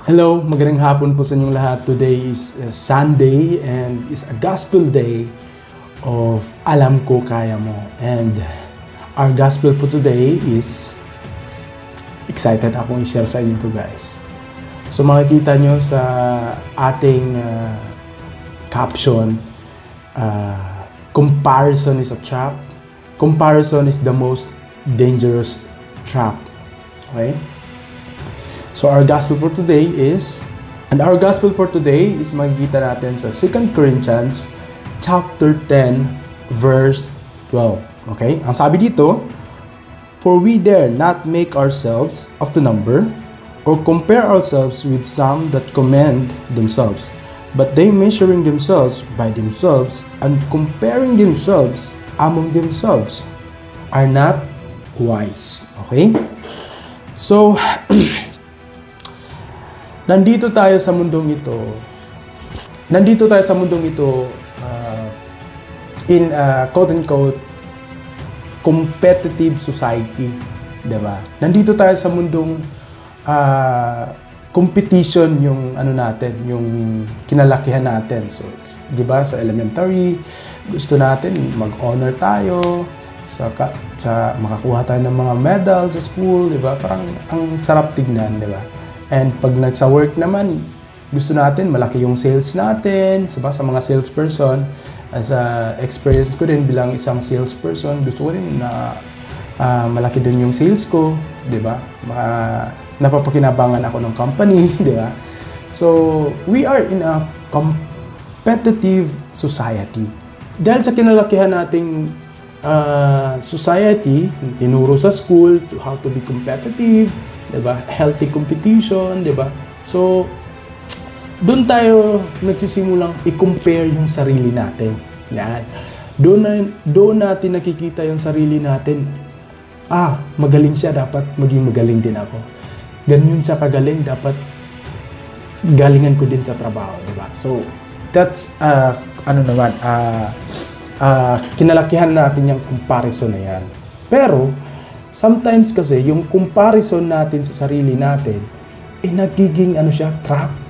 Hello, magandang hapon po sa inyong lahat. Today is Sunday and is a gospel day of Alam Ko Kaya Mo. And our gospel po today is excited akong i-share sa inyo to guys. So makikita nyo sa ating caption, comparison is a trap. Comparison is the most dangerous trap. Okay? So our gospel for today is makikita natin sa 2 Corinthians chapter 10 verse 12. Okay? Ang sabi dito, for we dare not make ourselves of the number or compare ourselves with some that commend themselves, but they measuring themselves by themselves and comparing themselves among themselves are not wise. Okay? So, Nandito tayo sa mundong ito in a quote-unquote competitive society, diba? Nandito tayo sa mundong competition yung yung kinalakihan natin. So, diba, sa elementary, gusto natin mag-honor tayo, sa makakuha tayo ng mga medal sa school, diba? Parang ang sarap tignan, diba? And pag sa work naman, gusto natin malaki yung sales natin, sa mga salesperson. As a experience ko din bilang isang salesperson, gusto ko rin na malaki din yung sales ko, 'di ba? Napapakinabangan ako ng company, 'di ba? So, we are in a competitive society. Dahil sa kinalakihan nating society, tinuro sa school to how to be competitive, diba? Healthy competition, diba? So, doon tayo nagsisimulang i-compare yung sarili natin. Yan. Doon natin nakikita yung sarili natin. Magaling siya, dapat maging magaling din ako. Ganyan siya kagaling, dapat galingan ko din sa trabaho, diba? So, that's, kinalakihan natin yung comparison na yan. Pero, sometimes kasi, yung comparison natin sa sarili natin, nagiging trap.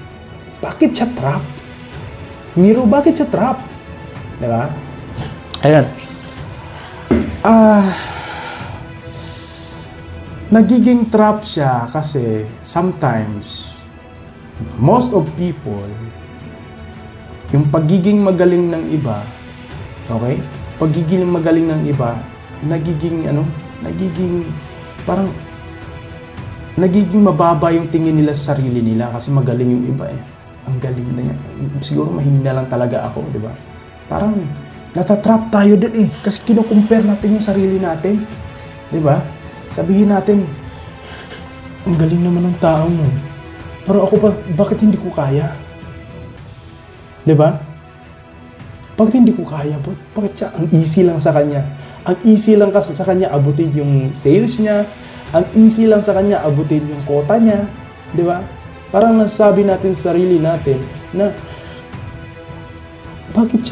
Bakit siya trap? Miro, bakit siya trap? Diba? Ayan. Nagiging trap siya kasi sometimes, most of people, yung pagiging magaling ng iba, okay? Pagiging magaling ng iba, nagiging mababa yung tingin nila sa sarili nila kasi magaling yung iba eh. Ang galing na niya. Siguro mahina lang talaga ako, di ba? Parang natatrap tayo din eh kasi kino-compare natin yung sarili natin. Di ba? Sabihin natin, ang galing naman ng tao mo. Pero ako bakit hindi ko kaya? Di ba? Bakit hindi ko kaya? Bakit siya? Ang easy lang sa kanya. Ang easy lang kasi sa kanya abutin yung sales niya. Ang easy lang sa kanya abutin yung quota niya. Di ba? Parang nasasabi natin sa sarili natin na bakit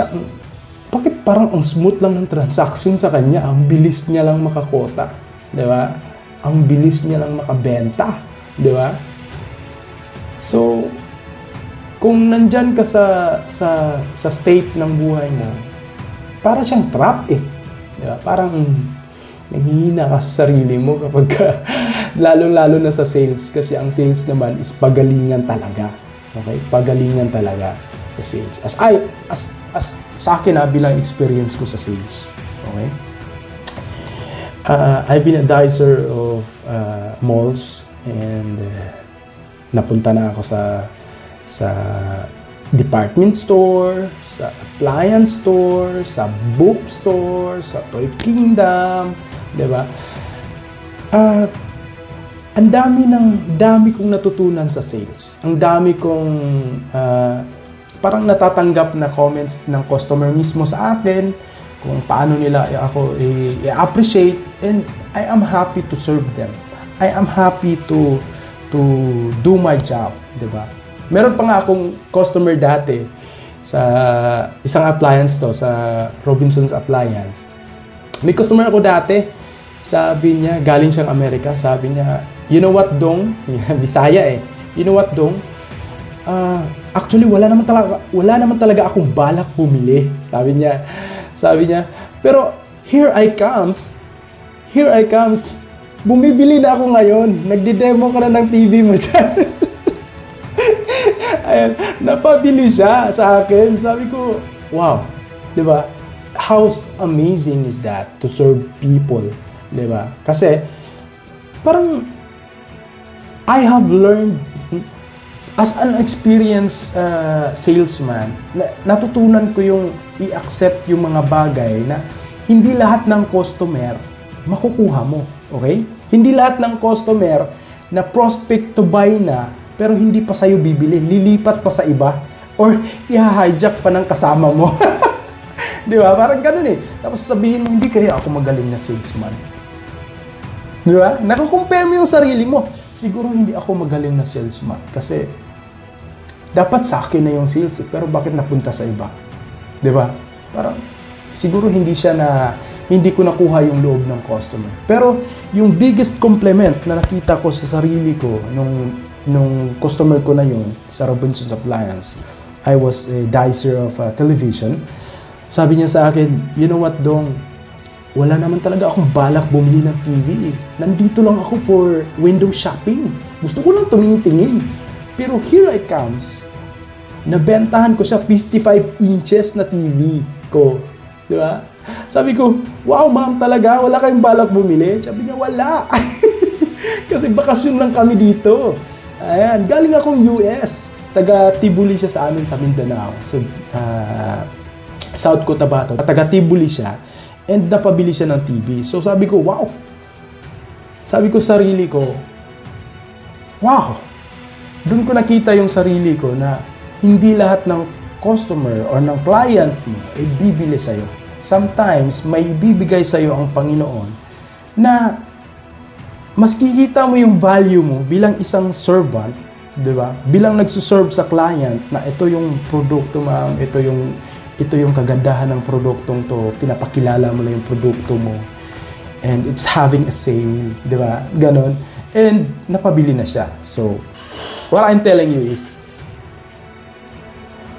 parang ang smooth lang ng transaction sa kanya, ang bilis niya lang makakota. Di ba? Ang bilis niya lang makabenta. Di ba? So, kung nandyan ka sa state ng buhay mo, para siyang trap eh. Diba? Parang nanghihina ka sa sarili mo kapag lalo-lalo na sa sales kasi ang sales naman is pagalingan talaga. Okay? Pagalingan talaga sa sales. As sa akin bilang experience ko sa sales. Okay? I've been a dicer of malls and napunta na ako sa department store, sa appliance store, sa bookstore, sa toy kingdom, 'di ba? Ang dami kong natutunan sa sales. Ang dami kong parang natatanggap na comments ng customer mismo sa akin kung paano nila ako i-appreciate, and I am happy to serve them. I am happy to do my job, 'di ba? Meron pa nga akong customer dati sa isang appliance to, sa Robinson's Appliance. May customer ako dati, sabi niya, galing siyang Amerika, sabi niya, you know what, Dong? Bisaya eh. You know what, Dong? Actually, wala naman talaga akong balak bumili. Sabi niya, pero here I comes, bumibili na ako ngayon, nagdi-demo ka na ng TV mo dyan. Ayan, napabili siya sa akin. Sabi ko, wow, di ba? How amazing is that to serve people, di ba? Kasi, parang, I have learned, as an experienced salesman, natutunan ko yung i-accept yung mga bagay na hindi lahat ng customer makukuha mo, okay? Hindi lahat ng customer na prospect to buy na, pero hindi pa sa'yo bibili, lilipat pa sa iba, or i-hijack pa ng kasama mo. Di ba? Parang ganun eh. Tapos sabihin mo, hindi kaya ako magaling na salesman. Di ba? Nakukompare mo yung sarili mo. Siguro hindi ako magaling na salesman kasi dapat sa akin na yung sales pero bakit napunta sa iba? 'Di ba? Parang siguro hindi ko nakuha yung loob ng customer. Pero yung biggest compliment na nakita ko sa sarili ko nung customer ko na yun sa Robinsons Appliance, I was a dicer of television. Sabi niya sa akin, you know what, Dong? Wala naman talaga akong balak bumili ng TV. Nandito lang ako for window shopping. Gusto ko lang tumingin-tingin. Pero here it comes. Nabentahan ko siya 55 inches na TV ko. Di ba? Sabi ko, wow ma'am talaga, wala kayong balak bumili? Sabi niya, wala. Kasi bakasyon lang kami dito. Ayan, galing akong US. Taga Tibuli siya sa amin sa Mindanao. So, South Cotabato. Taga Tibuli siya. And napabili siya ng TV. So sabi ko, wow! Sabi ko sa sarili ko, wow! Doon ko nakita yung sarili ko na hindi lahat ng customer or ng client mo ay bibili sa'yo. Sometimes, may bibigay sa'yo ang Panginoon na mas kikita mo yung value mo bilang isang servant, di ba? Bilang nagsuserve sa client na ito yung produkto, ma'am, ito yung kagandahan ng produktong to, pinapakilala mo na yung produkto mo. And it's having a sale, di ba? Ganon. And napabili na siya. So, what I'm telling you is,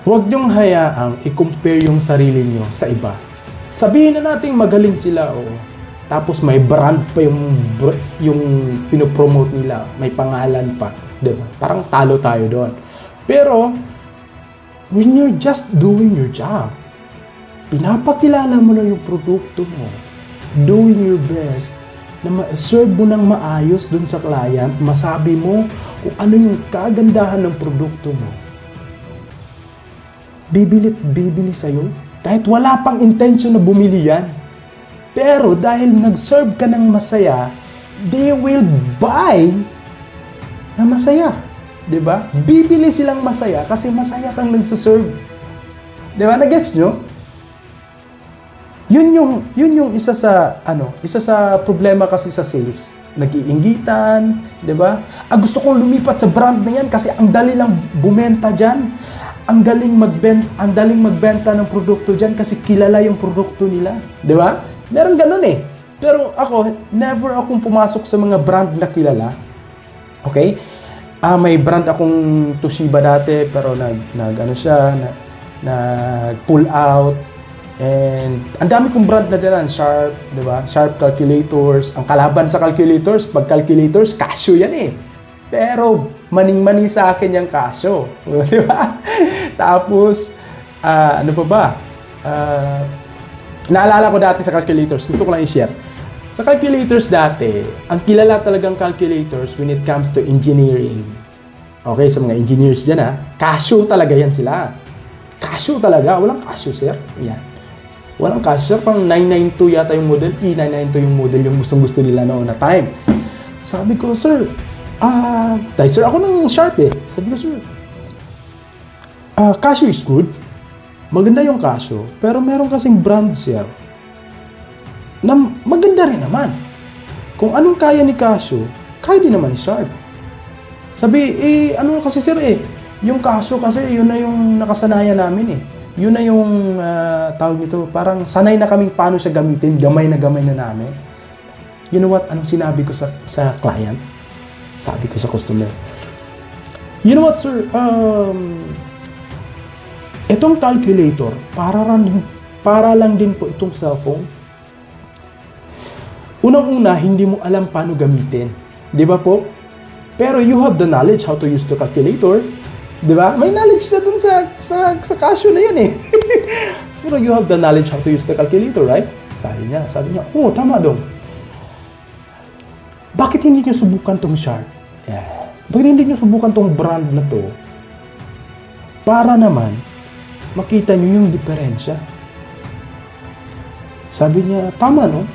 huwag niyong hayaang i-compare yung sarili niyo sa iba. Sabihin na natin magaling sila, oo. Tapos may brand pa yung pinopromote nila, may pangalan pa, di ba? Parang talo tayo doon. Pero, when you're just doing your job, pinapakilala mo na yung produkto mo, doing your best, na ma-serve mo ng maayos dun sa client, masabi mo kung ano yung kagandahan ng produkto mo, bibili sa'yo. Kahit wala pang intention na bumili yan. Pero dahil nag-serve ka ng masaya, they will buy na masaya. Diba? Bibili silang masaya kasi masaya kang nagsaserve. Diba? Nagets nyo? Yun yung isa sa problema kasi sa sales. Nag-iinggitan, diba? Gusto kong lumipat sa brand na yan kasi ang dali lang bumenta dyan. Ang daling magbenta ng produkto dyan kasi kilala yung produkto nila. Diba? Meron ganun eh. Pero ako, never akong pumasok sa mga brand na kilala. Okay? May brand akong Toshiba dati pero nag-pull out. And ang dami kong brand na diyan, Sharp, 'di ba? Sharp calculators. Ang kalaban sa calculators, pag calculators, Casio 'yan eh. Pero maning-mani sa akin yung Casio, 'di ba? Tapos ano pa ba? Naalala ko dati sa calculators, gusto ko lang i-share. Sa calculators dati, ang kilala talagang calculators when it comes to engineering. Okay, sa mga engineers dyan Casio talaga yan sila. Casio talaga. Walang Casio, sir. Yan. Walang Casio, sir. Pang 992 yata yung model. E992 yung model yung gustong-gusto nila noon na time. Sabi ko, sir, sir, ako ng Sharp eh. Sabi ko, sir, Casio is good. Maganda yung Casio. Pero meron kasing brand, sir, na maganda rin naman. Kung anong kaya ni Casio, kaya din naman ni Sharp. Sabi, ano kasi sir yung Casio kasi yun na yung nakasanayan namin eh. Yun na yung tawag nito, parang sanay na kaming paano siya gamitin, gamay na namin. You know what? Anong sinabi ko sa client? Sabi ko sa customer, You know what, sir? Itong calculator, para lang din po itong cellphone. Unang-una, hindi mo alam paano gamitin. Di ba po? Pero you have the knowledge how to use the calculator. Di ba? May knowledge na dun sa casio na yun eh. Pero you have the knowledge how to use the calculator, right? Sabi niya, oh, tama dong. Bakit hindi niyo subukan tong Sharp? Yeah. Bakit hindi niyo subukan tong brand na to? Para naman, makita niyo yung diferensya. Sabi niya, tama no?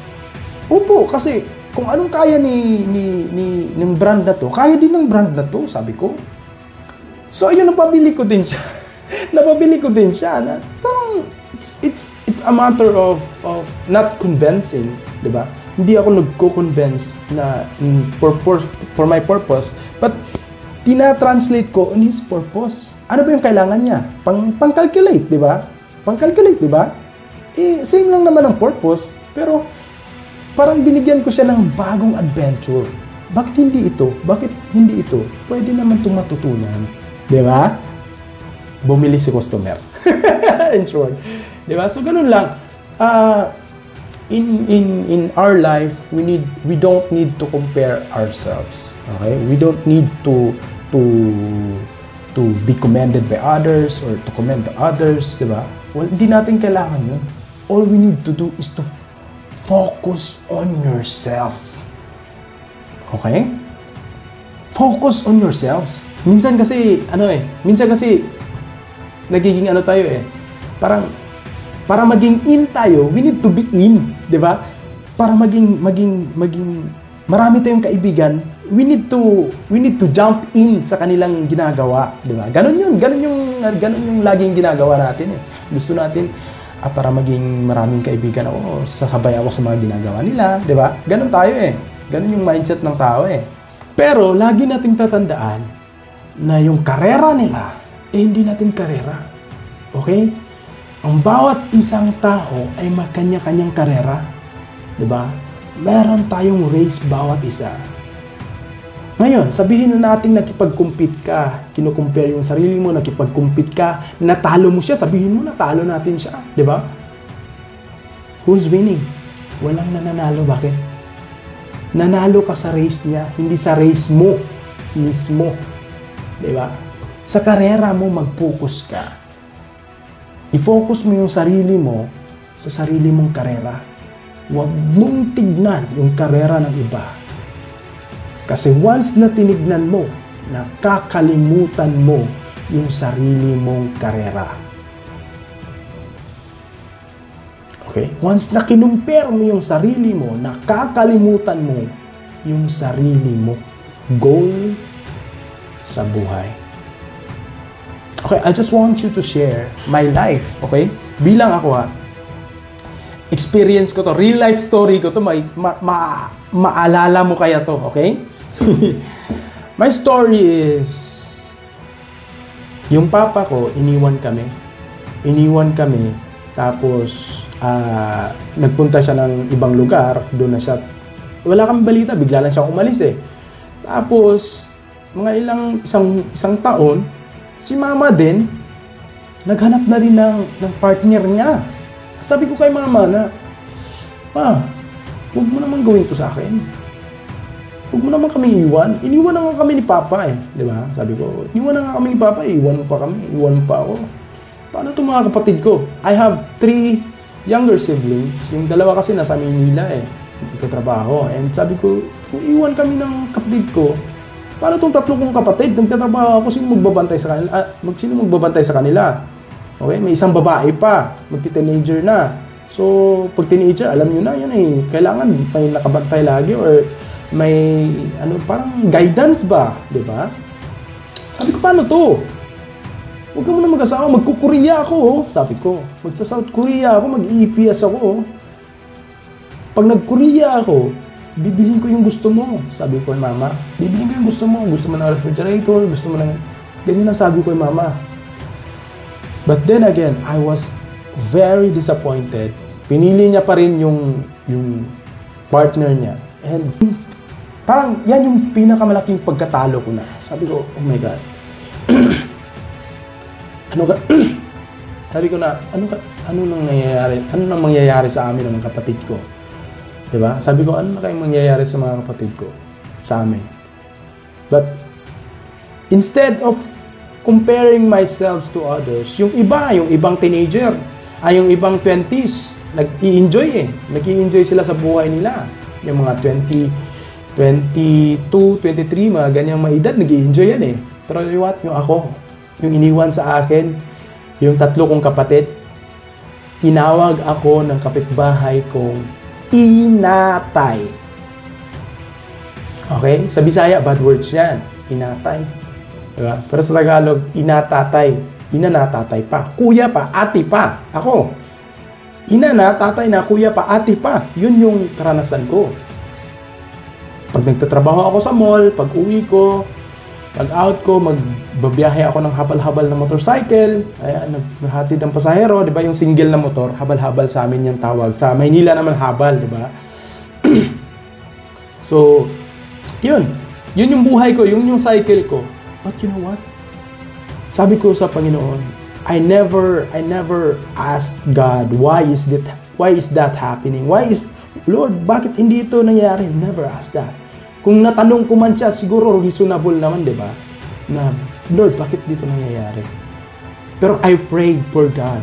Opo, kasi kung anong kaya ng brand na to, kaya din ng brand na to, sabi ko. So, ayun, napabili ko din siya. Na parang, it's a matter of not convincing, di ba? Hindi ako nagko-convince na for my purpose, but tina-translate ko on his purpose. Ano ba yung kailangan niya? Pang-calculate, di ba? Pang-calculate, di ba? Eh, same lang naman ang purpose, pero parang binigyan ko siya ng bagong adventure. Bakit hindi ito? Bakit hindi ito? Pwede naman itong matutunan. Di ba? Bumili si customer. In short. Di ba? So, ganun lang. In our life, we don't need to compare ourselves. Okay? We don't need to be commended by others or to commend the others. Di ba? Well, hindi natin kailangan yun. All we need to do is to focus on yourselves. Okay? Focus on yourselves. Minsan kasi nagiging ano tayo eh. Parang para maging in tayo, we need to be in, 'di ba? Para maging marami tayong kaibigan, we need to jump in sa kanilang ginagawa, 'di ba? Ganun yung laging ginagawa natin eh. Gusto natin para maging maraming kaibigan ako, sasabay ako sa mga ginagawa nila, di ba? Ganun tayo eh. Ganun yung mindset ng tao eh. Pero lagi nating tatandaan na yung karera nila, hindi natin karera. Okay? Ang bawat isang tao ay makanya-kanyang karera. Di ba? Meron tayong race bawat isa. Ngayon, sabihin na natin nakipag-compete ka, kinukumpare yung sarili mo, nakipag-compete ka, natalo mo siya, sabihin mo natalo natin siya, di ba? Who's winning? Walang nananalo. Bakit? Nanalo ka sa race niya, hindi sa race mo mismo. Di ba? Sa karera mo, mag-focus ka. I-focus mo yung sarili mo sa sarili mong karera. Huwag mong tignan yung karera ng iba. Kasi once na tinignan mo, nakakalimutan mo yung sarili mong karera. Okay? Once na kinumpare mo yung sarili mo, nakakalimutan mo yung sarili mo. Goal sa buhay. Okay, I just want you to share my life. Okay? Bilang ako experience ko to, real life story ko to, maalala mo kaya to, okay? My story is, yung papa ko, iniwan kami, tapos, nagpunta siya ng ibang lugar, doon na siya, wala kang balita, bigla lang siya umalis eh. Tapos, mga isang taon, si mama din, naghanap na rin ng partner niya. Sabi ko kay mama na, Ma, huwag mo naman gawin to sa akin. Huwag mo naman kami iwan. Iniwan na nga kami ni Papa eh. Di ba? Sabi ko, iniwan na nga kami ni Papa, iwan mo pa kami, iwan mo pa ako. Paano itong mga kapatid ko? I have 3 younger siblings. Yung dalawa kasi nasa Manila eh. Nagtatrabaho. And sabi ko, kung iwan kami ng kapatid ko, paano itong 3 kong kapatid? Nagtatrabaho ako, sino magbabantay sa kanila? Sino magbabantay sa kanila? Okay? May isang babae pa. Magti-teenager na. So, pag teenager, alam nyo na, yan eh. Kailangan may nakabantay lagi or may parang guidance ba, 'di ba? Sabi ko, paano to? Huwag ka muna mag-asawa, magkukorea ako, oh. Sabi ko, magsa-South Korea ako, mag-EPS ako, oh. Pag nag-Korea ako, bibilhin ko yung gusto mo. Sabi ko kay mama, bibilhin ko yung gusto mo. Gusto mo ng refrigerator, gusto mo ng... Ganyan ang sabi ko kay mama. But then again, I was very disappointed. Pinili niya pa rin yung partner niya. And parang yan yung pinakamalaking pagkatalo ko na. Sabi ko, oh my God. ano ka, sabi ko na, ano nang nangyayari? Ano nang mangyayari sa amin ng mga kapatid ko? Diba? Sabi ko, ano na kayong mangyayari sa mga kapatid ko? Sa amin. But, instead of comparing myself to others, yung ibang teenager, yung ibang 20s, nag-i-enjoy Nag-i-enjoy sila sa buhay nila. Yung mga 22, 23, mga ganyang mga edad, nag-i-enjoy yan Pero yung ako, yung iniwan sa akin, yung 3 kong kapatid, tinawag ako ng kapitbahay kong inatay. Okay? Sa Bisaya, bad words yan. Inatay. Diba? Pero sa Tagalog, inatatay. Ina na, tatay pa. Kuya pa, ate pa. Ako. Ina na, tatay na, kuya pa, ate pa. Yun yung karanasan ko. Pag nagtatrabaho ako sa mall, pag uwi ko, pag out ko, magbabiyahe ako ng habal-habal na motorcycle. Ayan, naghatid ang pasahero, di ba? Yung single na motor, habal-habal sa amin yung tawag. Sa Maynila naman habal, di ba? So, yun. Yun yung buhay ko, yun yung cycle ko. But you know what? Sabi ko sa Panginoon, I never asked God, why is that happening? Lord, bakit hindi ito nangyayari? Never asked that. Kung natanong ko man siya, siguro reasonable naman, di ba? Na, Lord, bakit dito nangyayari? Pero I prayed for God.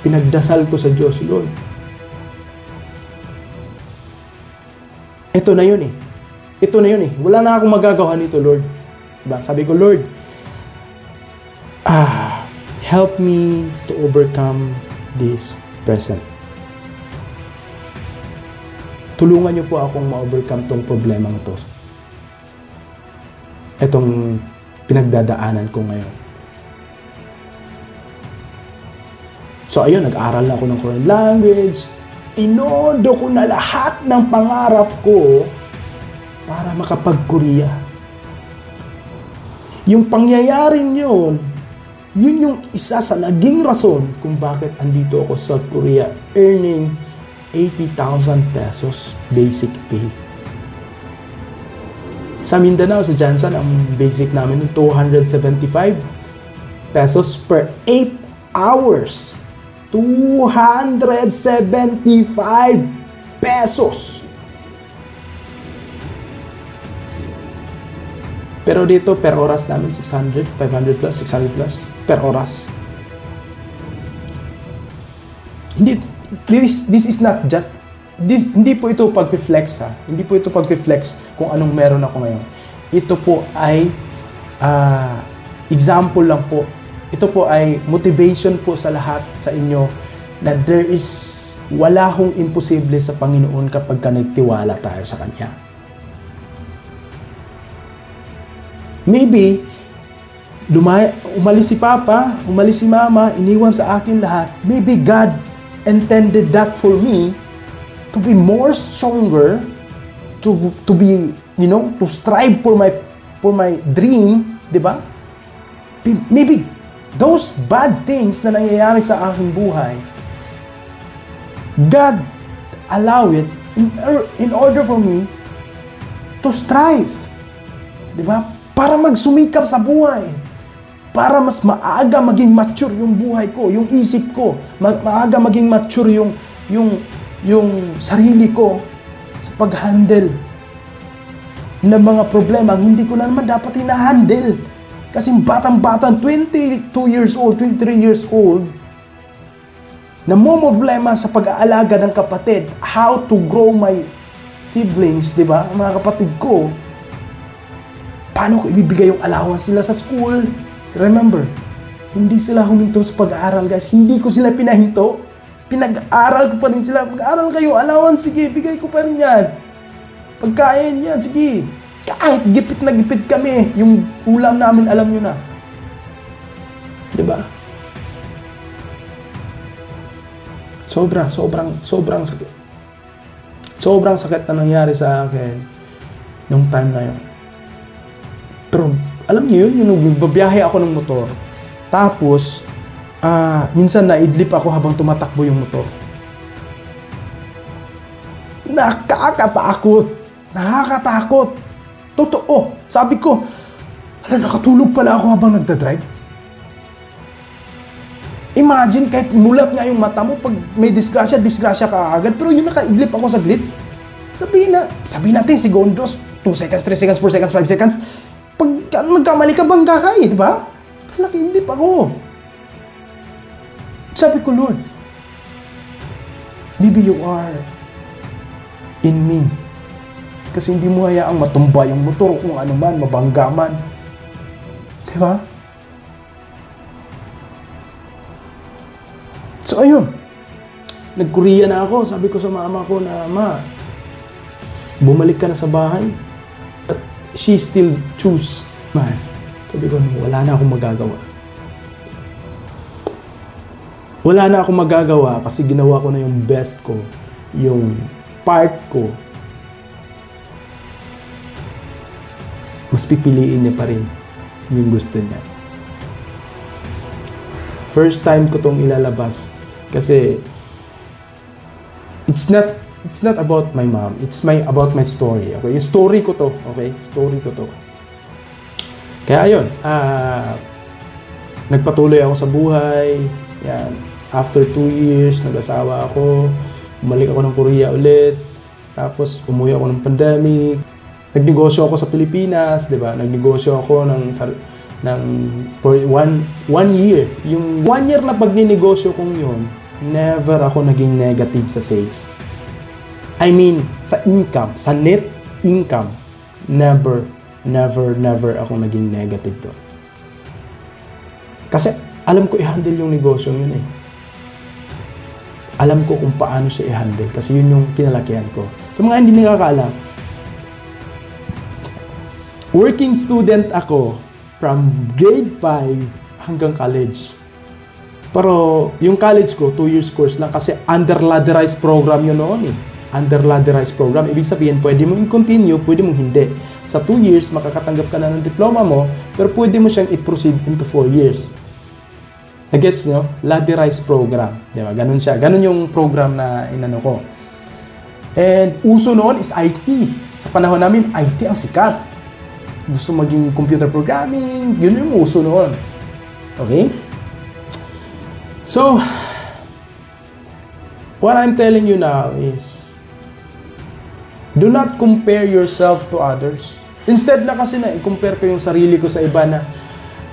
Pinagdasal ko sa Diyos, Lord. Ito na yun Ito na yun Wala na akong magagawa nito, Lord. Diba? Sabi ko, Lord, help me to overcome this present. Tulungan niyo po akong ma-overcome tong problemang to. Itong pinagdadaanan ko ngayon. So ayun, nag-aral na ako ng Korean language. Tinodo ko na lahat ng pangarap ko para makapag-Korea. Yung pangyayaring yun yung isa sa naging rason kung bakit andito ako sa Korea earning 80,000 pesos basic pay. Sa Mindanao, sa Jansan, ang basic namin ng 275 pesos per 8 hours. 275 pesos. Pero dito, per oras namin, 600, 500 plus, 600 plus, per oras. This is not just, hindi po ito pag-flex Hindi po ito pag-flex kung anong meron ako ngayon. Ito po ay example lang po. Ito po ay motivation po sa lahat sa inyo na wala hong imposible sa Panginoon kapag nagtiwala tayo sa Kanya. Maybe, umalis si Papa, umalis si Mama, iniwan sa akin lahat. Maybe God intended that for me to be more stronger, to be, to strive for my dream, di ba? Maybe those bad things na nangyayari sa aking buhay, God allow it in order for me to strive, di ba? Para magsumikap sa buhay. Para mas maaga maging mature yung buhay ko, yung isip ko. Maaga maging mature yung sarili ko sa pag-handle ng mga problema hindi ko na naman dapat hina-handle. Kasi batang-batang, 22 years old, 23 years old, namomroblema sa pag-aalaga ng kapatid, how to grow my siblings, di ba? Mga kapatid ko, paano ko ibibigay yung allowance sila sa school? Remember, hindi sila huminto sa pag-aaral, guys. Hindi ko sila pinahinto. Pinag-aaral ko pa rin sila. Pag-aaral kayo, allowance, sige, bigay ko pa rin yan. Pagkain yan, sige. Kahit gipit na gipit kami, yung ulam namin, alam nyo na. Diba? Sobrang sakit. Sobrang sakit na nangyari sa akin nung time na yun. Pero, alam niyo yun, yung nagbabiyahe ako ng motor. Tapos, minsan naidlip ako habang tumatakbo yung motor. Nakakatakot. Totoo. Sabi ko, Hala, nakatulog pala ako habang nagdadrive. Imagine, kahit mulat nga yung mata mo, pag may disgrasya ka agad. Pero yung nakaidlip ako saglit, sabihin natin, segundos, 2 seconds, 3 seconds, 4 seconds, 5 seconds. Pag nagkamali ka, bangga ka di ba? Pero nakaidlip ako. Sabi ko, Lord, maybe you are in me. Kasi hindi mo hayaang matumba yung motor kung ano man, mabangga man. Diba? So, ayun. Nag-Korea na ako. Sabi ko sa mama ko na, Ma, bumalik ka na sa bahay. But she still choose, man. Sabi ko, wala na akong magagawa. Wala na akong magagawa kasi ginawa ko na yung best ko. Yung part ko. Mas pipiliin niya pa rin yung gusto niya. First time ko tong ilalabas kasi it's not about my mom. It's about my story. Okay? Yung story ko to. Okay? Story ko to. Kaya ayun, nagpatuloy ako sa buhay. Yan. After 2 years, nag-asawa ako. Bumalik ako ng Korea ulit. Tapos umuwi ako ng pandemic. Nagnegosyo ako sa Pilipinas, 'di ba? Nagnegosyo ako for one year. Yung 1 year na pagninegosyo kong yun, never ako naging negative sa sales. I mean, sa income, sa net income, never ako naging negative doon. Kasi alam ko i-handle yung negosyo yun eh. Alam ko kung paano siya i-handle kasi yun yung kinalakihan ko. Sa mga hindi nakakaalam, working student ako from grade 5 hanggang college. Pero yung college ko, 2 years course lang kasi under-ladderized program yun noon eh. Under-ladderized program. Ibig sabihin, pwede mo i-continue, pwede mo hindi. Sa 2 years, makakatanggap ka na ng diploma mo, pero pwede mo siyang i-proceed into 4 years. Nagets nyo? Ladderized program. Diba? Ganun siya. Ganun yung program na inano ko. And uso noon is IT. Sa panahon namin, IT ang sikat. Gusto maging computer programming, yun yung uso noon. Okay? So, what I'm telling you now is, do not compare yourself to others. Instead na kasi na i-compare ko yung sarili ko sa iba na,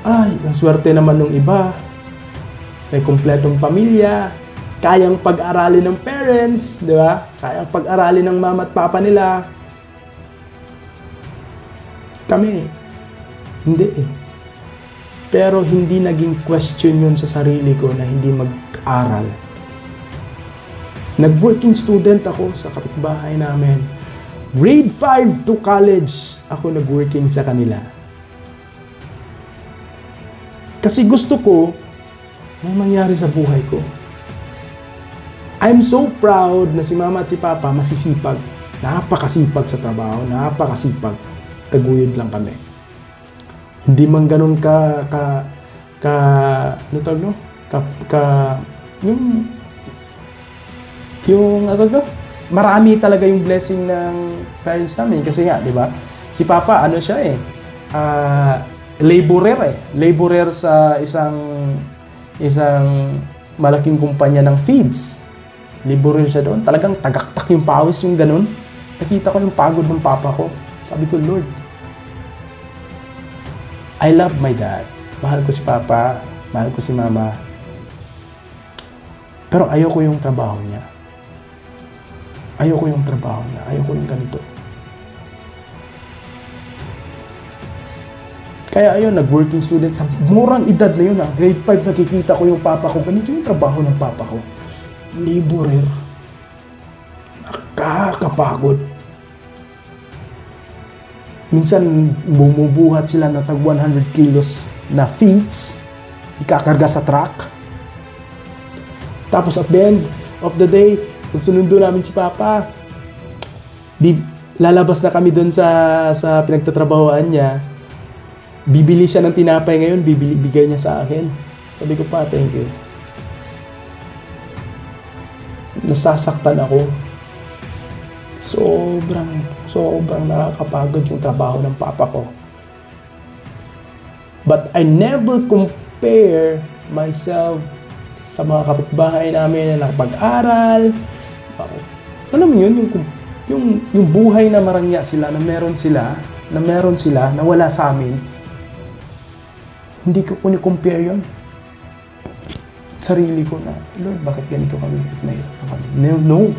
ay, ang swerte naman nung iba. May kumpletong pamilya, kayang pag-aralin ng parents, di ba? Kayang pag-aralin ng mama at papa nila. Kami, hindi eh. Pero hindi naging question yun sa sarili ko na hindi mag-aral. Nag-working student ako sa kapitbahay namin. Grade 5 to college, ako nag-working sa kanila. Kasi gusto ko, may mangyari sa buhay ko. I'm so proud na si mama at si papa masisipag. Napakasipag sa trabaho, napakasipag. Taguyod lang kami. Hindi man ganun ano tawag no? Yung ano to? Marami talaga yung blessing ng parents namin kasi nga, di ba? Si papa, ano siya eh, laborer sa isang malaking kumpanya ng feeds. Laborer siya doon. Talagang tagaktak yung pawis, yung ganun. Nakita ko yung pagod ng papa ko. Sabi ko, Lord, I love my dad. Mahal ko si papa, mahal ko si mama. Pero ayoko yung trabaho niya. Ayoko yung trabaho niya. Ayoko yung ganito. Kaya ayun, nag-working student sa murang edad na yun. Grade 5 nakikita ko yung papa ko. Ganito yung trabaho ng papa ko. Laborer. Nakakapagod. Minsan, bumubuhat sila na tag 100 kilos na feeds, ikakarga sa truck. Tapos at the end of the day, pag sunundo namin si Papa, lalabas na kami doon sa pinagtatrabahoan niya, bibili siya ng tinapay ngayon, bigay niya sa akin. Sabi ko pa, thank you. Nasasaktan ako. Sobrang nakakapagod yung trabaho ng papa ko. But I never compare myself sa mga kapitbahay namin na nakapag-aral. Alam mo yun, yung buhay na marangya sila, na meron sila, na wala sa amin. Hindi ko compare yun. Sarili ko na, Lord, bakit ganito kami? No.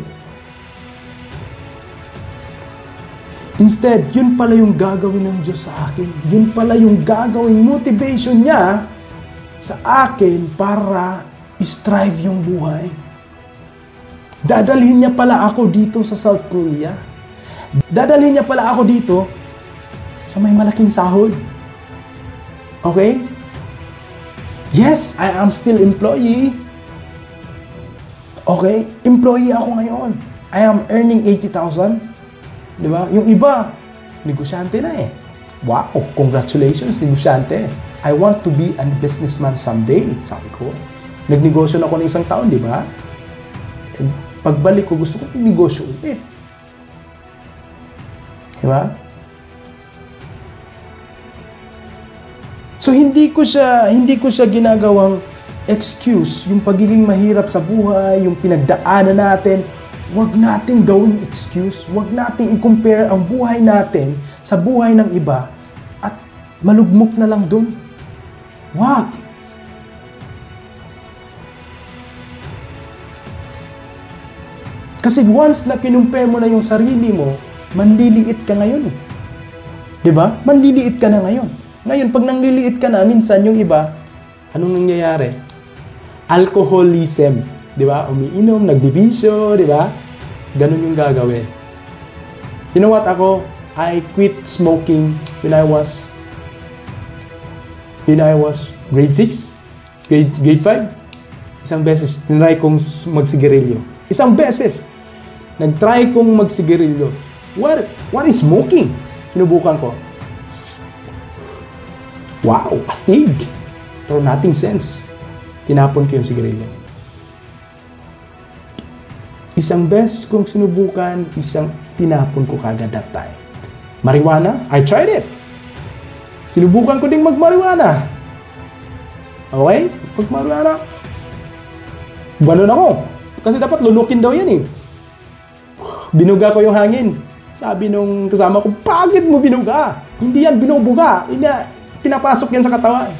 Instead, yun pala yung gagawin ng Diyos sa akin. Yun pala yung gagawin motivation niya sa akin para strive yung buhay. Dadalhin niya pala ako dito sa South Korea. Dadalhin niya pala ako dito sa may malaking sahod. Okay? Yes, I am still employee. Okay? Employee ako ngayon. I am earning 80,000. Di ba? Yung iba, negosyante na eh. Wow, congratulations, negosyante. I want to be a businessman someday, sabi ko. Nagnegosyo na ako ng isang taon, di ba? And pagbalik ko, gusto ko negosyo ulit. Di ba? So hindi ko siya ginagawang excuse yung pagiging mahirap sa buhay, yung pinagdaanan natin. Huwag nating gawing excuse. Huwag nating i-compare ang buhay natin sa buhay ng iba at malugmok na lang dun. Wag! Kasi once na kinumpare mo na yung sarili mo, manliliit ka ngayon eh. Diba? Manliliit ka na ngayon. Ngayon, pag nangliliit ka na, minsan yung iba, anong nangyayari? Alcoholism. Diba? Umiinom, nagbibisyo, diba? Ganun yung gagawin. You know what ako? I quit smoking when I was grade 6, grade 5. Isang beses, tinry kong magsigarilyo. Isang beses, nagtry kong magsigarilyo. What is smoking? Sinubukan ko. Wow, astig. Pero nothing sense. Tinapon ko yung sigarilyo. Isang beses kong sinubukan, isang tinapon ko kagad that time. Marijuana, I tried it. Sinubukan ko ding mag-marijuana. Okay? Mag-marijuana. Ganun ako. Kasi dapat lulukin daw yan eh. Binuga ko yung hangin. Sabi nung kasama ko, bakit mo binuga? Hindi yan binubuga. Hindi, pinapasok yan sa katawan.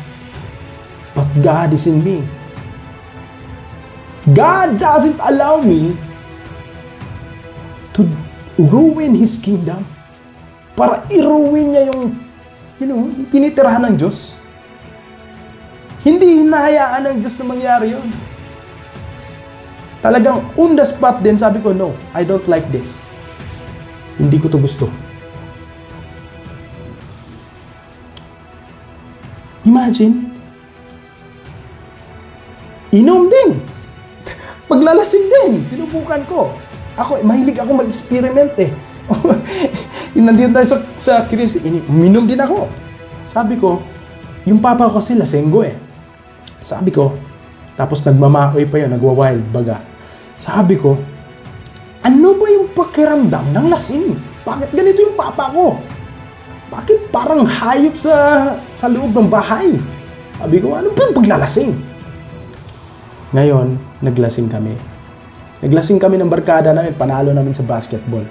But God is in me. God doesn't allow me to ruin His kingdom. Para i-ruin niya yung, yung tinitirahan ng Diyos. Hindi hinahayaan ng Diyos na mangyari yun. Talagang on the spot din, sabi ko, no, I don't like this. Hindi ko to gusto. Imagine, inom din. Paglalasing din, sinubukan ko. Mahilig ako mag-experiment eh. Nandito tayo sa curiosity, uminom din ako. Sabi ko, yung papa ko kasi lasenggo eh. Sabi ko, tapos nagmamaoy pa yun, nagwa-wild baga. Sabi ko, ano ba yung pakiramdam ng lasing? Bakit ganito yung papa ko? Bakit parang hayop sa loob ng bahay? Sabi ko, ano ba yung paglalasing? Ngayon, naglasing kami. Naglasing kami ng barkada namin, panalo namin sa basketball.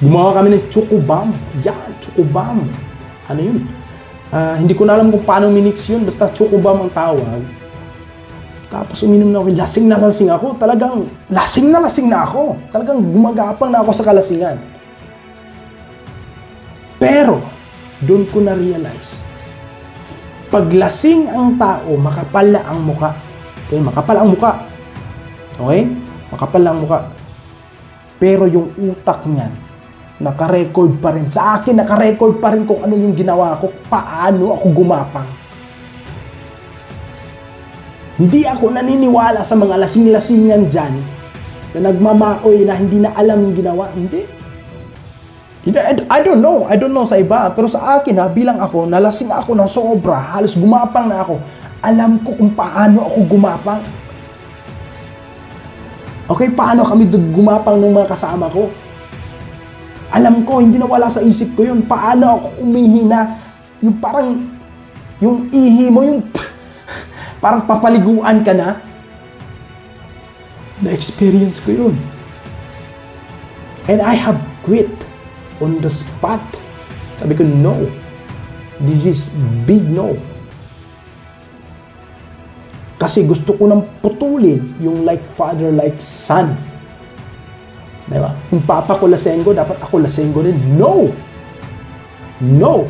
Gumawa kami ng choco bomb. Yan, choco bomb. Ano yun? Hindi ko na alam kung paano minix yun, basta choco bomb ang tawag. Tapos uminom na ako, lasing na ako. Talagang lasing na ako. Talagang gumagapang na ako sa kalasingan. Pero, doon ko na-realize, pag lasing ang tao, makapal na ang muka. Okay, makapal ang muka. Okay? Makapal ang muka. Pero yung utak niyan, naka-record pa rin. Sa akin, naka-record pa rin kung ano yung ginawa ko, paano ako gumapang. Hindi ako naniniwala sa mga lasing-lasingan dyan na nagmamaoy na hindi na alam yung ginawa. Hindi. I don't know sa iba. Pero sa akin, bilang ako, nalasing ako ng sobra, halos gumapang na ako. Alam ko kung paano ako gumapang. Okay, paano kami gumapang ng mga kasama ko? Alam ko, hindi nawala sa isip ko yun. Paano ako umihina yung parang, yung ihi mo, yung parang papaliguan ka na. Na-experience ko yun. And I have quit on the spot. Sabi ko, no. This is big no. Kasi gusto ko nang putulin yung like father, like son. Diba? Yung papa ko lasenggo, dapat ako lasenggo rin. No! No!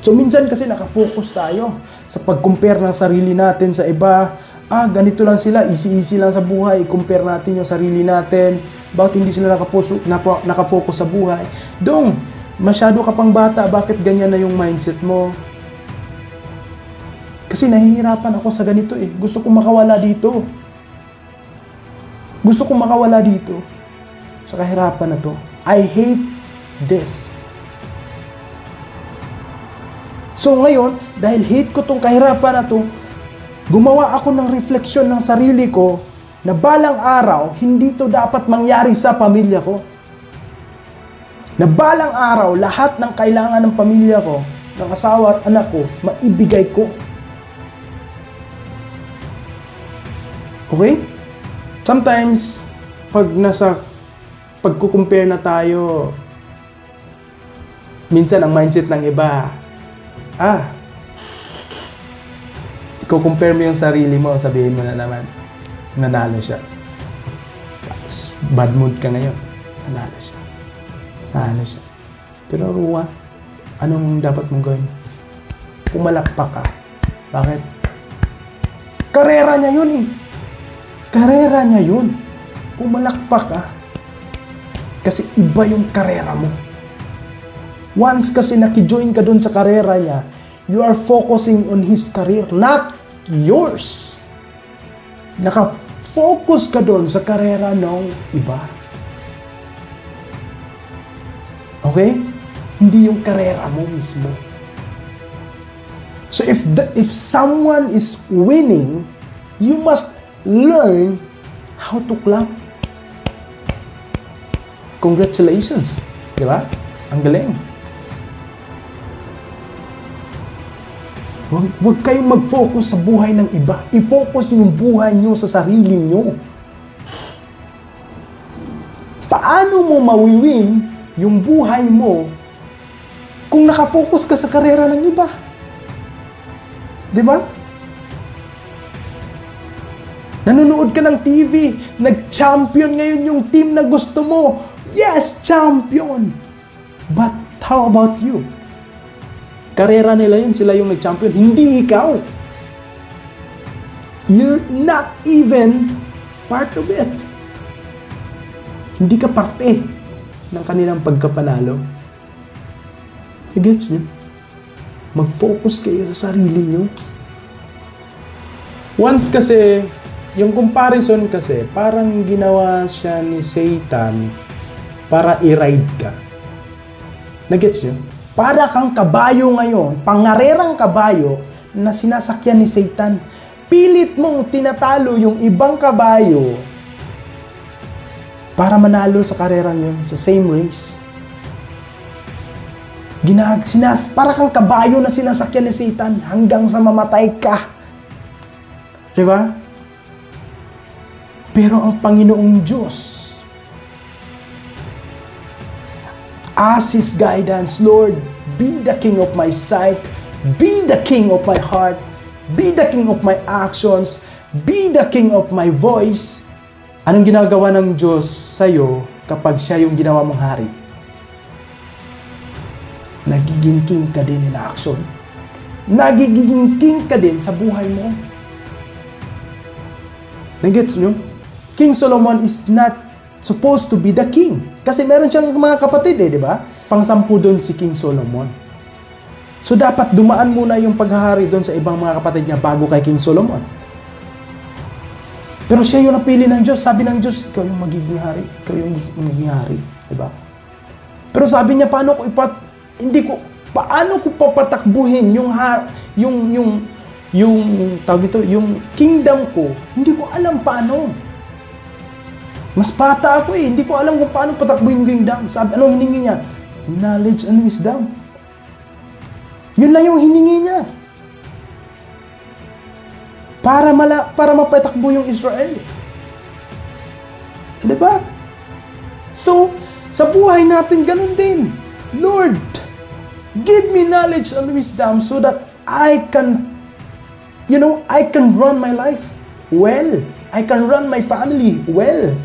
So minsan kasi nakapokus tayo sa pag-compare ng sarili natin sa iba. Ganito lang sila, easy-easy lang sa buhay. Compare natin yung sarili natin. Bakit hindi sila nakapokus sa buhay? Dong, masyado ka pang bata, bakit ganyan na yung mindset mo? Kasi nahihirapan ako sa ganito eh. Gusto kong makawala dito. Gusto kong makawala dito. Sa kahirapan na to. I hate this. So ngayon, dahil hate ko tong kahirapan na to, gumawa ako ng refleksyon ng sarili ko na balang araw, hindi to dapat mangyari sa pamilya ko. Na balang araw, lahat ng kailangan ng pamilya ko, ng asawa at anak ko, maibigay ko. Okay? Sometimes, pagkukumpare na tayo, minsan ang mindset ng iba, i-compare mo yung sarili mo, sabihin mo na naman, nanalo siya. Tapos, bad mood ka ngayon, nanalo siya. Pero Ruwa, anong dapat mong gawin? Pumalakpak ka. Bakit? Karera niya yun eh. Karera niya yun. Pumalakpak ka. Kasi iba yung karera mo. Once kasi nakijoin ka dun sa karera niya, you are focusing on his career, not yours. Naka-focus ka dun sa karera ng iba. Okay? Hindi yung karera mo mismo. So if someone is winning, you must learn how to clap. Congratulations. Di ba? Ang galing. Huwag kayong mag-focus sa buhay ng iba. I-focus yung buhay nyo sa sarili nyo. Paano mo mawiwin yung buhay mo kung nakafocus ka sa karera ng iba? Di ba? Nanonood ka ng TV, nag-champion ngayon yung team na gusto mo. Yes, champion! But how about you? Karera nila yun, sila yung nag-champion, hindi ikaw. You're not even part of it. Hindi ka parte ng kanilang pagkapanalo. I-gets nyo? Mag-focus kayo sa sarili nyo. Once kasi, yung comparison kasi, parang ginawa siya ni Satan para i-ride ka. Nag-gets nyo? Para kang kabayo ngayon, pangarerang kabayo na sinasakyan ni Satan. Pilit mong tinatalo yung ibang kabayo para manalo sa karerang yun, sa same race. Para kang kabayo na sinasakyan ni Satan hanggang sa mamatay ka. Diba? Pero ang Panginoong Diyos, ask His guidance, Lord, be the King of my sight, be the King of my heart, be the King of my actions, be the King of my voice. Anong ginagawa ng Diyos sa'yo kapag Siya yung ginawa mong hari? Nagiging king ka din in action. Nagiging king ka din sa buhay mo. Nagets nyo? King Solomon is not supposed to be the king. Kasi meron siyang mga kapatid di ba? Pang-sampu doon si King Solomon. So dapat dumaan muna yung paghahari doon sa ibang mga kapatid niya bago kay King Solomon. Pero siya yung napili ng Diyos. Sabi ng Diyos, ikaw yung magiging hari. Ikaw yung magiging hari. Diba? Pero sabi niya, paano ko papatakbuhin yung tawag ito, yung kingdom ko, hindi ko alam paano. Mas bata ako eh. Hindi ko alam kung paano patakbuhin yung kingdom. Sabi, anong hiningi niya? Knowledge and wisdom. Yun lang yung hiningi niya. Para mapatakbo yung Israel. Diba? So, sa buhay natin, ganun din. Lord, give me knowledge and wisdom so that I can run my life well. I can run my family well.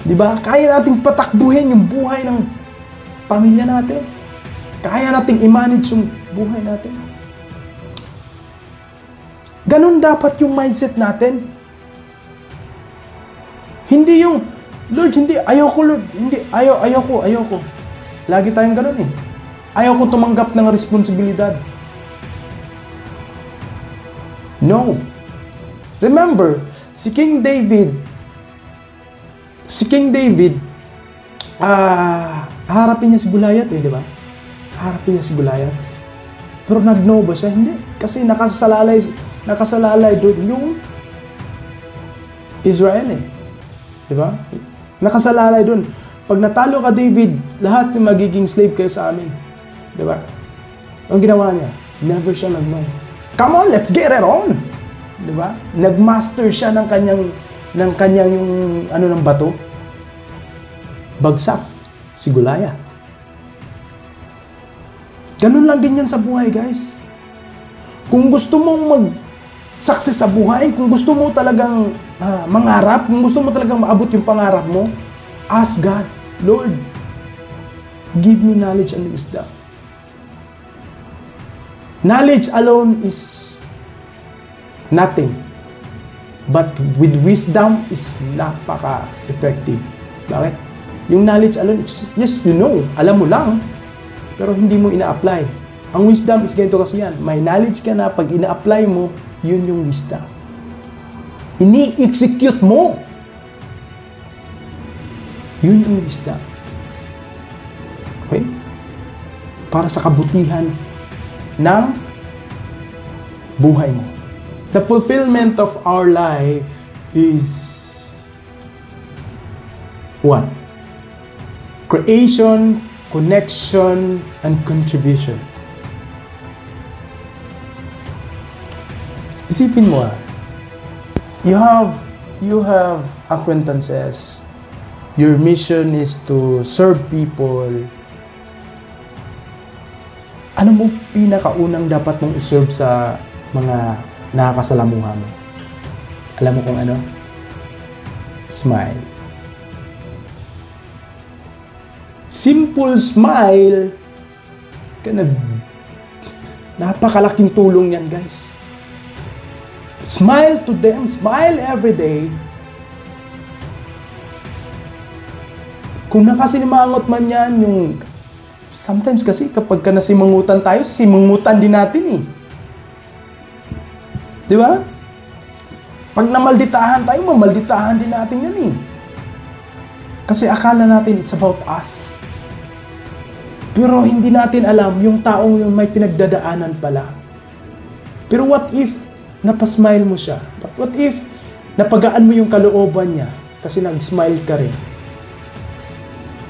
Diba? Kaya nating patakbuhin yung buhay ng pamilya natin. Kaya nating i-manage yung buhay natin. Ganun dapat yung mindset natin. Hindi yung, Lord, hindi, ayoko Lord, hindi, ayoko. Lagi tayong ganun eh. Ayoko tumanggap ng responsibilidad. No. Remember, si King David, harapin niya si Goliath eh, di ba? Harapin niya si Goliath. Pero nag-no ba siya? Hindi. Kasi nakasalalay doon yung Israel eh. Di ba? Nakasalalay doon. Pag natalo ka, David, lahat ng magiging slave kayo sa amin. Di ba? Ang ginawa niya, never siya nag-no. Come on, let's get it on! Di ba? Nag-master siya ng kanyang yung ng bato. Bagsak si Goliath. Ganun lang din yan sa buhay, guys. Kung gusto mong mag-success sa buhay, kung gusto mo talagang mangarap, kung gusto mo talagang maabot yung pangarap mo, ask God, Lord, give me knowledge and wisdom. Knowledge alone is nothing. But with wisdom is napaka-effective. Bakit? Yung knowledge alone, it's just alam mo lang, pero hindi mo ina-apply. Ang wisdom is ganito kasi yan. May knowledge ka na, pag ina-apply mo, yun yung wisdom. Ini-execute mo. Yun yung wisdom. Okay? Para sa kabutihan ng buhay mo. The fulfillment of our life is what? Creation, connection, and contribution. Isipin mo you have acquaintances. Your mission is to serve people. Ano mo pinakaunang dapat mong iserve sa mga nakakasalamuha mo? Alam mo kung ano? Smile. Simple smile. Napakalaking tulong yan, guys. Smile to them. Smile every day. Kung nakasinimangot man yan, yung sometimes kasi kapag nasimangutan tayo, simangutan din natin eh. Di ba? Pag namalditahan tayo, mamalditahan din natin yan eh. Kasi akala natin it's about us. Pero hindi natin alam yung taong yun may pinagdadaanan pala. Pero what if napasmile mo siya? What if napagaan mo yung kalooban niya kasi nag-smile ka rin?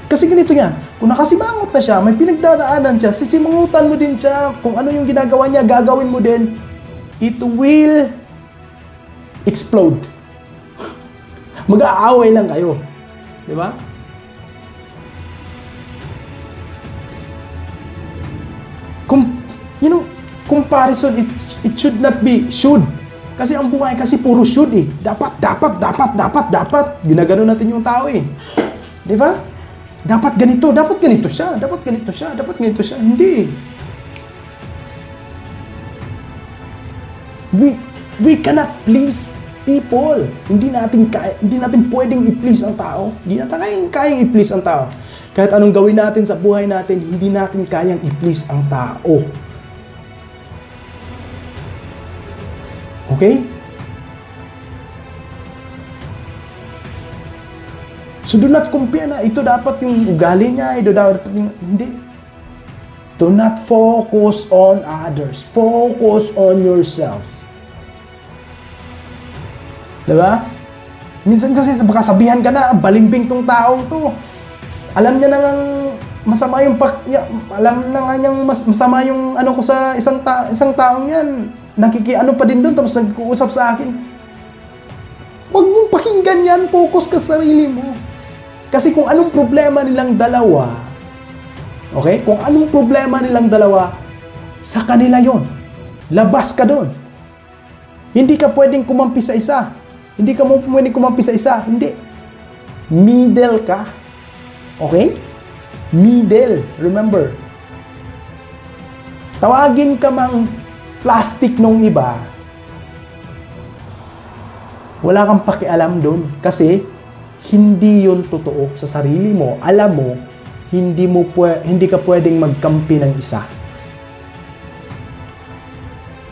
Kasi ganito yan, kung nakasimangot na siya, may pinagdadaanan siya, sisimangutan mo din siya, kung ano yung ginagawa niya, gagawin mo din, it will explode. Mag-aaway lang kayo. Di ba? Comparison, it should not be should. Kasi ang buhay kasi puro should eh. Dapat. Ginagano natin yung tao eh. Di ba? Dapat ganito siya. Hindi. We cannot please people. Hindi natin pwedeng i-please ang tao. Hindi natin kayang i-please ang tao. Kahit anong gawin natin sa buhay natin, hindi natin kayang i-please ang tao. Okay? So do not compare na ito dapat yung ugali niya, ito dapat yung hindi. Do not focus on others. Focus on yourselves. Diba? Minsan kasi baka sabihan ka na, balimbing tong taong to. Alam niya na ngang masama yung alam na nga niyang masama yung ano ko sa isang taong yan. Nakikiano pa din doon tapos nag-uusap sa akin. Huwag mong pakinggan yan, focus ka sa sarili mo. Kasi kung anong problema nilang dalawa, okay? Kung anong problema nilang dalawa, sa kanila yon. Labas ka doon. Hindi ka pwedeng kumampi sa isa. Hindi ka mo pwedeng kumampi sa isa. Hindi. Middle ka. Okay? Middle. Remember. Tawagin ka mang plastic nung iba. Wala kang pakialam doon. Kasi, hindi yon totoo sa sarili mo. Alam mo, hindi ka pwedeng magkampi ng isa.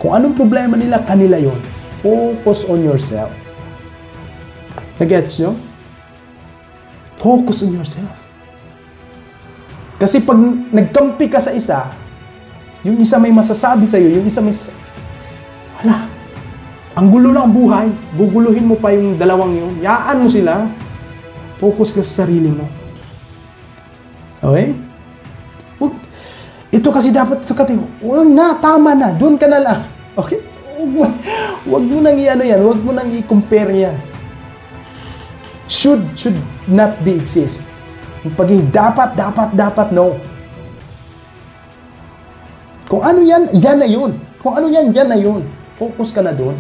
Kung anong problema nila, kanila yon. Focus on yourself. Nagets nyo? Focus on yourself. Kasi pag nagkampi ka sa isa, yung isa may masasabi sa'yo, yung isa may wala. Ang gulo ng buhay. Guguluhin mo pa yung dalawang yun. Yaan mo sila. Focus ka sa sarili mo. Okay? Ito kasi dapat ito kati. Wala na, tama na. Doon ka na lang. Okay? Huwag mo nang i-ano yan. Huwag mo nang i-compare yan. Should not be exist. Yung pagiging dapat, no. Kung ano yan, yan na yun. Kung ano yan, yan na yun. Focus ka na doon.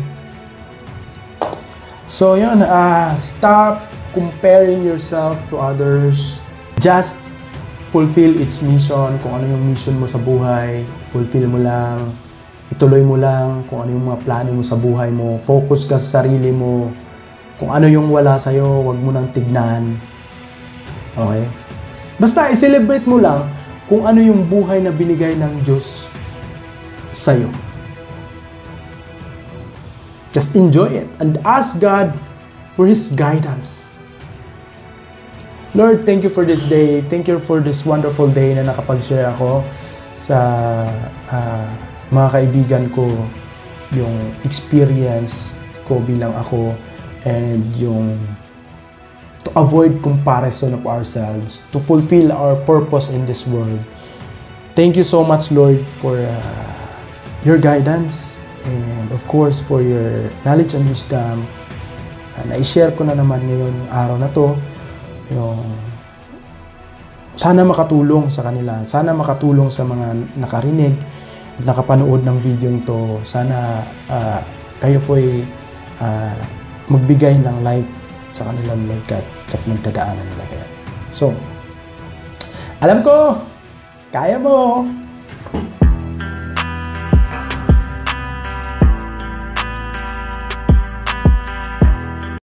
So, yun. Stop comparing yourself to others. Just fulfill its mission. Kung ano yung mission mo sa buhay, fulfill mo lang. Ituloy mo lang kung ano yung mga plano mo sa buhay mo. Focus ka sa sarili mo. Kung ano yung wala sa'yo, wag mo nang tignan. Okay? Basta i-celebrate mo lang kung ano yung buhay na binigay ng Diyos sa'yo. Just enjoy it and ask God for His guidance. Lord, thank you for this day. Thank you for this wonderful day na nakapag-share ako sa mga kaibigan ko, yung experience ko bilang ako, and yung to avoid comparison of ourselves, to fulfill our purpose in this world. Thank you so much, Lord, for your guidance and of course for your knowledge and wisdom. Na-share ko na naman ngayon araw na to. Yung sana makatulong sa kanila, sana makatulong sa mga nakarinig at nakapanood ng video to. Sana kayo po ay magbigay ng light sa kanilang Lord God sa pinagdadaanan nila kayo. So, alam ko, kaya mo.